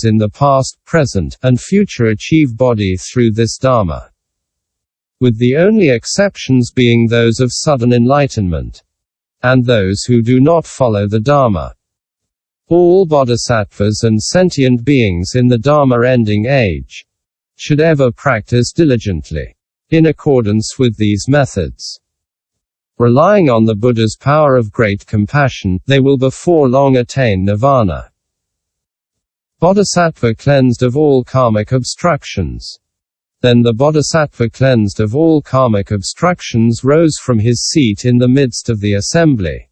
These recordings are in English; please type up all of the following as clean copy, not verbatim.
in the past, present, and future achieve body through this Dharma, with the only exceptions being those of sudden enlightenment, and those who do not follow the Dharma. All bodhisattvas and sentient beings in the Dharma Ending Age should ever practice diligently in accordance with these methods. Relying on the Buddha's power of great compassion, they will before long attain nirvana. Bodhisattva cleansed of all karmic obstructions. Then the Bodhisattva cleansed of all karmic obstructions rose from his seat in the midst of the assembly,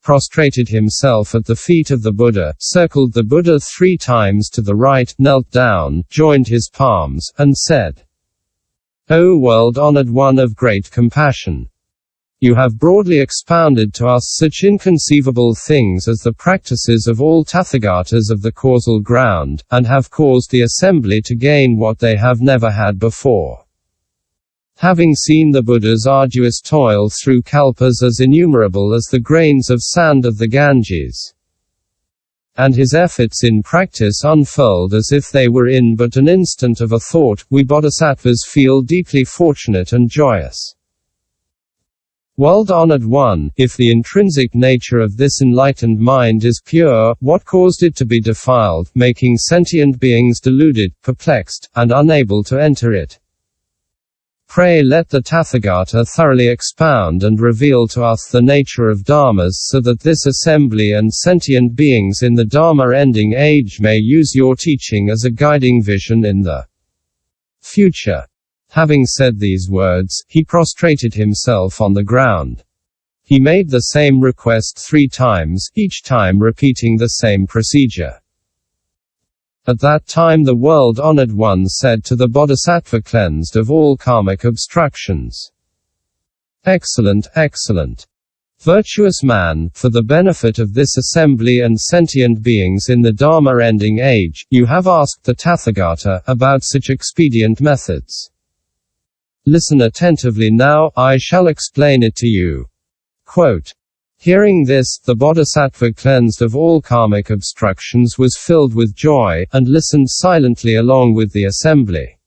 prostrated himself at the feet of the Buddha, circled the Buddha 3 times to the right, knelt down, joined his palms, and said, "O world-honored one of great compassion, you have broadly expounded to us such inconceivable things as the practices of all Tathagatas of the causal ground, and have caused the assembly to gain what they have never had before. Having seen the Buddha's arduous toil through kalpas as innumerable as the grains of sand of the Ganges, and his efforts in practice unfurled as if they were in but an instant of a thought, we bodhisattvas feel deeply fortunate and joyous. World-honored one, if the intrinsic nature of this enlightened mind is pure, what caused it to be defiled, making sentient beings deluded, perplexed, and unable to enter it? Pray let the Tathagata thoroughly expound and reveal to us the nature of dharmas so that this assembly and sentient beings in the Dharma Ending Age may use your teaching as a guiding vision in the future." Having said these words, he prostrated himself on the ground. He made the same request 3 times, each time repeating the same procedure. At that time the world-honored one said to the Bodhisattva cleansed of all karmic obstructions, "Excellent, excellent. Virtuous man, for the benefit of this assembly and sentient beings in the Dharma Ending Age, you have asked the Tathagata about such expedient methods. Listen attentively now, I shall explain it to you." Quote, hearing this, the Bodhisattva cleansed of all karmic obstructions was filled with joy, and listened silently along with the assembly.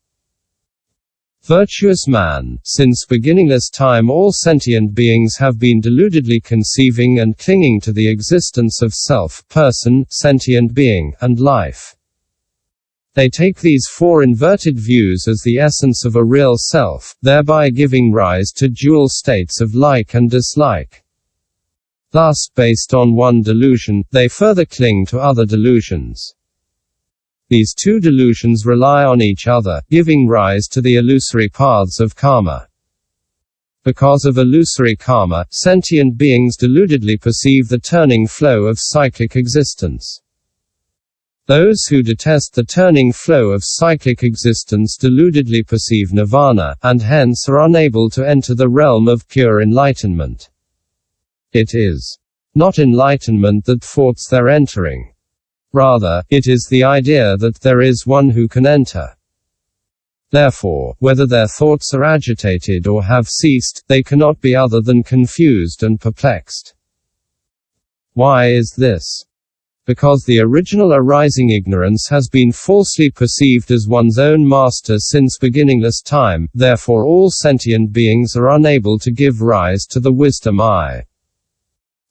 Virtuous man, since beginningless time all sentient beings have been deludedly conceiving and clinging to the existence of self, person, sentient being, and life. They take these 4 inverted views as the essence of a real self, thereby giving rise to dual states of like and dislike. Thus, based on one delusion, they further cling to other delusions. These 2 delusions rely on each other, giving rise to the illusory paths of karma. Because of illusory karma, sentient beings deludedly perceive the turning flow of cyclic existence. Those who detest the turning flow of cyclic existence deludedly perceive nirvana, and hence are unable to enter the realm of pure enlightenment. It is not enlightenment that thwarts their entering. Rather, it is the idea that there is one who can enter. Therefore, whether their thoughts are agitated or have ceased, they cannot be other than confused and perplexed. Why is this? Because the original arising ignorance has been falsely perceived as one's own master since beginningless time, therefore all sentient beings are unable to give rise to the wisdom I.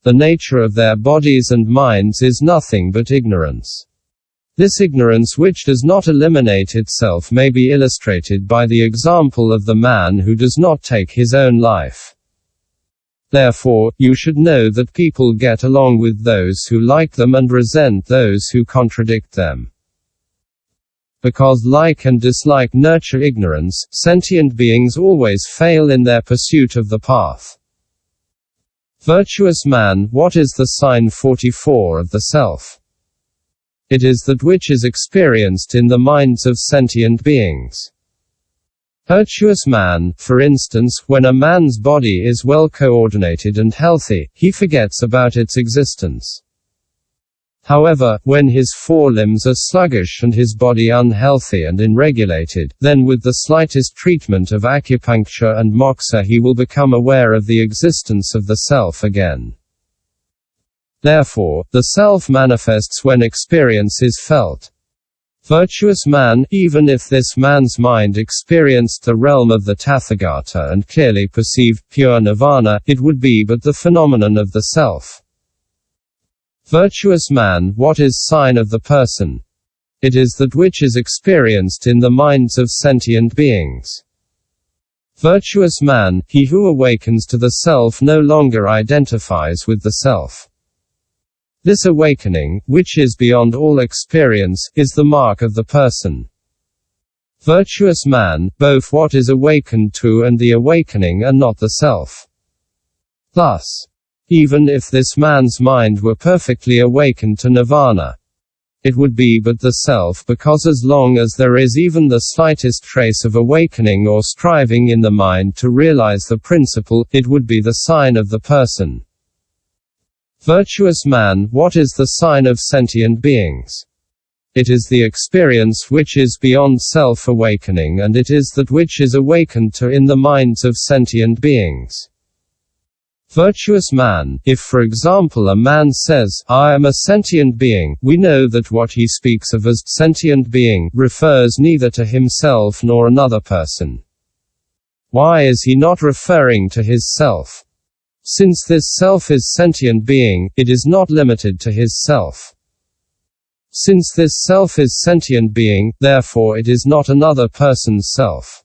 The nature of their bodies and minds is nothing but ignorance. This ignorance which does not eliminate itself may be illustrated by the example of the man who does not take his own life. Therefore, you should know that people get along with those who like them and resent those who contradict them. Because like and dislike nurture ignorance, sentient beings always fail in their pursuit of the path. Virtuous man, what is the sign 44 of the self? It is that which is experienced in the minds of sentient beings. Virtuous man, for instance, when a man's body is well coordinated and healthy, he forgets about its existence. However, when his 4 limbs are sluggish and his body unhealthy and unregulated, then with the slightest treatment of acupuncture and moksha he will become aware of the existence of the self again. Therefore, the self manifests when experience is felt. Virtuous man, even if this man's mind experienced the realm of the Tathagata and clearly perceived pure nirvana, it would be but the phenomenon of the self. Virtuous man, what is sign of the person? It is that which is experienced in the minds of sentient beings. Virtuous man, he who awakens to the self no longer identifies with the self. This awakening, which is beyond all experience, is the mark of the person. Virtuous man, both what is awakened to and the awakening are not the self. Thus, even if this man's mind were perfectly awakened to nirvana, it would be but the self, because as long as there is even the slightest trace of awakening or striving in the mind to realize the principle, it would be the sign of the person. Virtuous man, what is the sign of sentient beings? It is the experience which is beyond self-awakening, and it is that which is awakened to in the minds of sentient beings. Virtuous man, if for example a man says, "I am a sentient being," we know that what he speaks of as sentient being refers neither to himself nor another person. Why is he not referring to his self? Since this self is sentient being, it is not limited to his self. Since this self is sentient being, therefore it is not another person's self.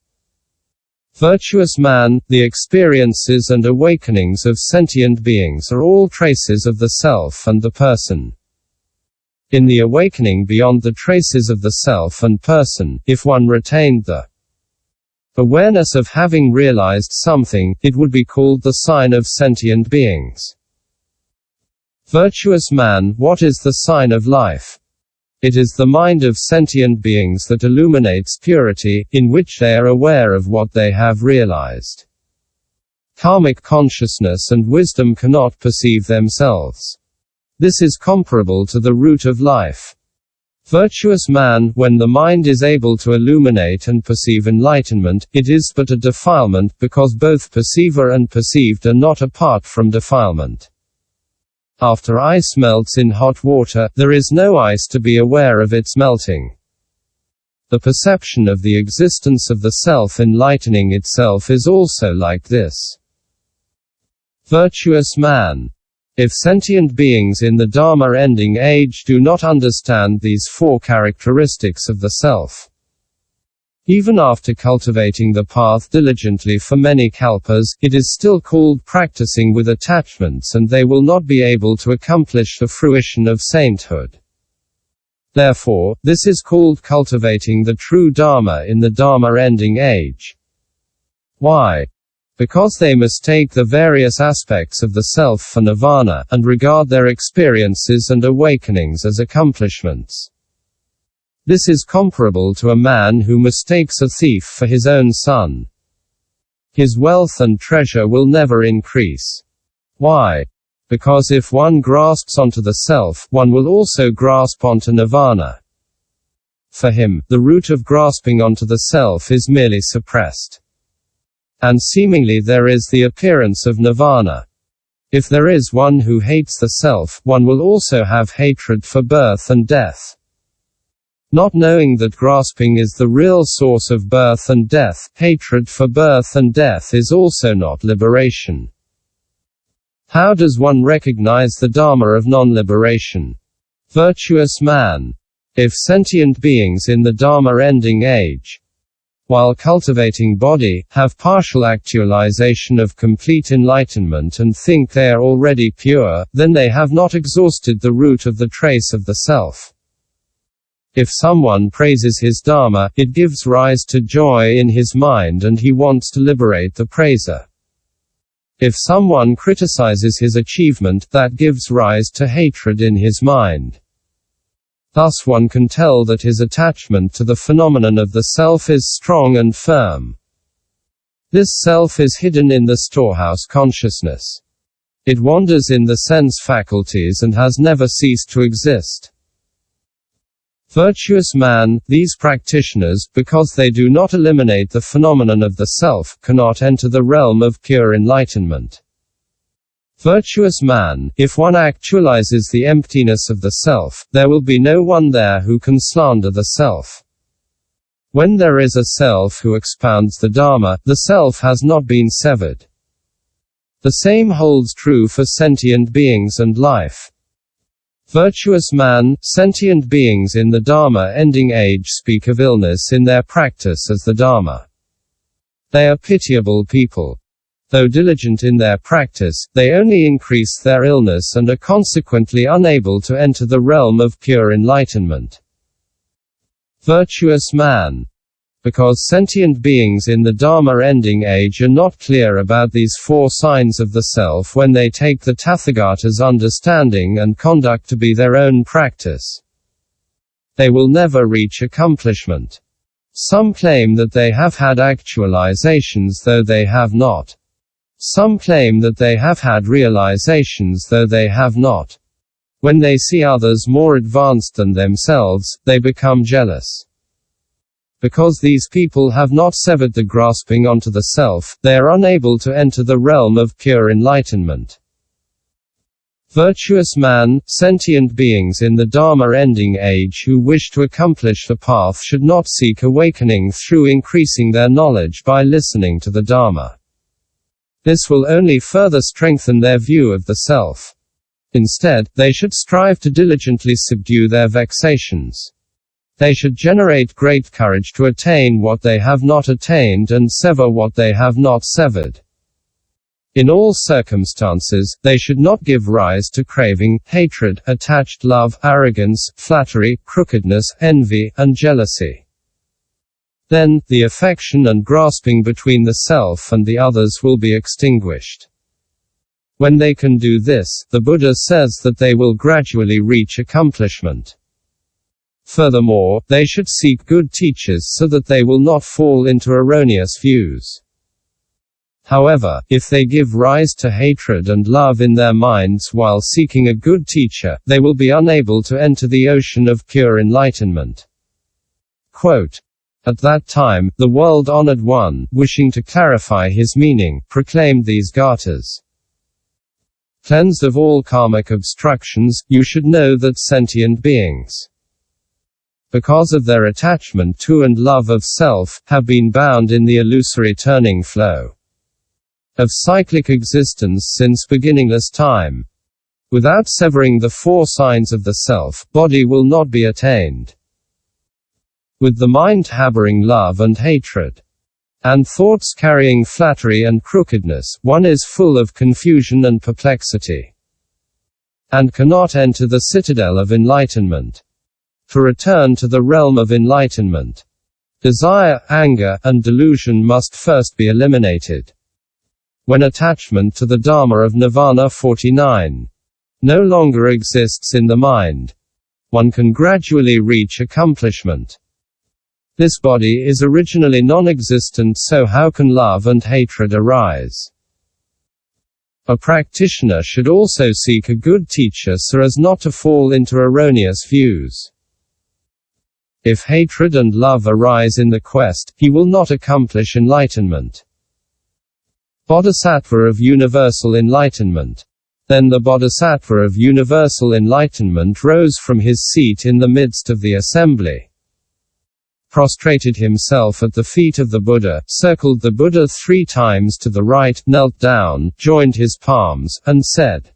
Virtuous man, the experiences and awakenings of sentient beings are all traces of the self and the person. In the awakening beyond the traces of the self and person, if one retained the awareness of having realized something, it would be called the sign of sentient beings. Virtuous man, what is the sign of life? It is the mind of sentient beings that illuminates purity, in which they are aware of what they have realized. Karmic consciousness and wisdom cannot perceive themselves. This is comparable to the root of life. Virtuous man, when the mind is able to illuminate and perceive enlightenment, it is but a defilement, because both perceiver and perceived are not apart from defilement. After ice melts in hot water, there is no ice to be aware of its melting. The perception of the existence of the self enlightening itself is also like this. Virtuous man. If sentient beings in the Dharma Ending Age do not understand these four characteristics of the self, even after cultivating the path diligently for many kalpas, it is still called practicing with attachments, and they will not be able to accomplish the fruition of sainthood. Therefore, this is called cultivating the true Dharma in the Dharma Ending Age. Why? Because they mistake the various aspects of the self for nirvana, and regard their experiences and awakenings as accomplishments. This is comparable to a man who mistakes a thief for his own son. His wealth and treasure will never increase. Why? Because if one grasps onto the self, one will also grasp onto nirvana. For him, the root of grasping onto the self is merely suppressed. And seemingly there is the appearance of nirvana. If there is one who hates the self, one will also have hatred for birth and death. Not knowing that grasping is the real source of birth and death, hatred for birth and death is also not liberation. How does one recognize the Dharma of non-liberation? Virtuous man. If sentient beings in the Dharma Ending Age, while cultivating body, have partial actualization of complete enlightenment and think they are already pure, then they have not exhausted the root of the trace of the self. If someone praises his Dharma, it gives rise to joy in his mind and he wants to liberate the praiser. If someone criticizes his achievement, that gives rise to hatred in his mind. Thus one can tell that his attachment to the phenomenon of the self is strong and firm. This self is hidden in the storehouse consciousness. It wanders in the sense faculties and has never ceased to exist. Virtuous man, these practitioners, because they do not eliminate the phenomenon of the self, cannot enter the realm of pure enlightenment. Virtuous man, if one actualizes the emptiness of the self, there will be no one there who can slander the self. When there is a self who expounds the Dharma, the self has not been severed. The same holds true for sentient beings and life. Virtuous man, sentient beings in the Dharma Ending Age speak of illness in their practice as the Dharma. They are pitiable people. Though diligent in their practice, they only increase their illness and are consequently unable to enter the realm of pure enlightenment. Virtuous man. Because sentient beings in the Dharma Ending Age are not clear about these four signs of the self when they take the Tathagatas' understanding and conduct to be their own practice, they will never reach accomplishment. Some claim that they have had actualizations though they have not. Some claim that they have had realizations though they have not. When they see others more advanced than themselves, they become jealous. Because these people have not severed the grasping onto the self, they are unable to enter the realm of pure enlightenment. Virtuous man, sentient beings in the Dharma Ending Age who wish to accomplish the path should not seek awakening through increasing their knowledge by listening to the Dharma. This will only further strengthen their view of the self. Instead, they should strive to diligently subdue their vexations. They should generate great courage to attain what they have not attained and sever what they have not severed. In all circumstances, they should not give rise to craving, hatred, attached love, arrogance, flattery, crookedness, envy, and jealousy. Then, the affection and grasping between the self and the others will be extinguished. When they can do this, the Buddha says that they will gradually reach accomplishment. Furthermore, they should seek good teachers so that they will not fall into erroneous views. However, if they give rise to hatred and love in their minds while seeking a good teacher, they will be unable to enter the ocean of pure enlightenment. Quote, at that time, the world-honored one, wishing to clarify his meaning, proclaimed these gathas. Cleansed of all karmic obstructions, you should know that sentient beings, because of their attachment to and love of self, have been bound in the illusory turning flow of cyclic existence since beginningless time. Without severing the four signs of the self, body will not be attained. With the mind harboring love and hatred, and thoughts carrying flattery and crookedness, one is full of confusion and perplexity, and cannot enter the citadel of enlightenment. To return to the realm of enlightenment, desire, anger, and delusion must first be eliminated. When attachment to the Dharma of Nirvana 49 no longer exists in the mind, one can gradually reach accomplishment. This body is originally non-existent, so how can love and hatred arise? A practitioner should also seek a good teacher so as not to fall into erroneous views. If hatred and love arise in the quest, he will not accomplish enlightenment. Bodhisattva of universal enlightenment. Then the Bodhisattva of universal enlightenment rose from his seat in the midst of the assembly, prostrated himself at the feet of the Buddha, circled the Buddha 3 times to the right, knelt down, joined his palms, and said,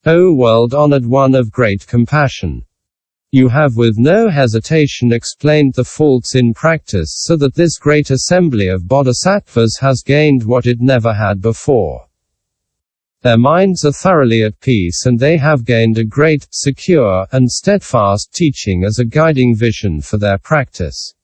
O world-honored one of great compassion, you have with no hesitation explained the faults in practice so that this great assembly of bodhisattvas has gained what it never had before. Their minds are thoroughly at peace and they have gained a great, secure, and steadfast teaching as a guiding vision for their practice.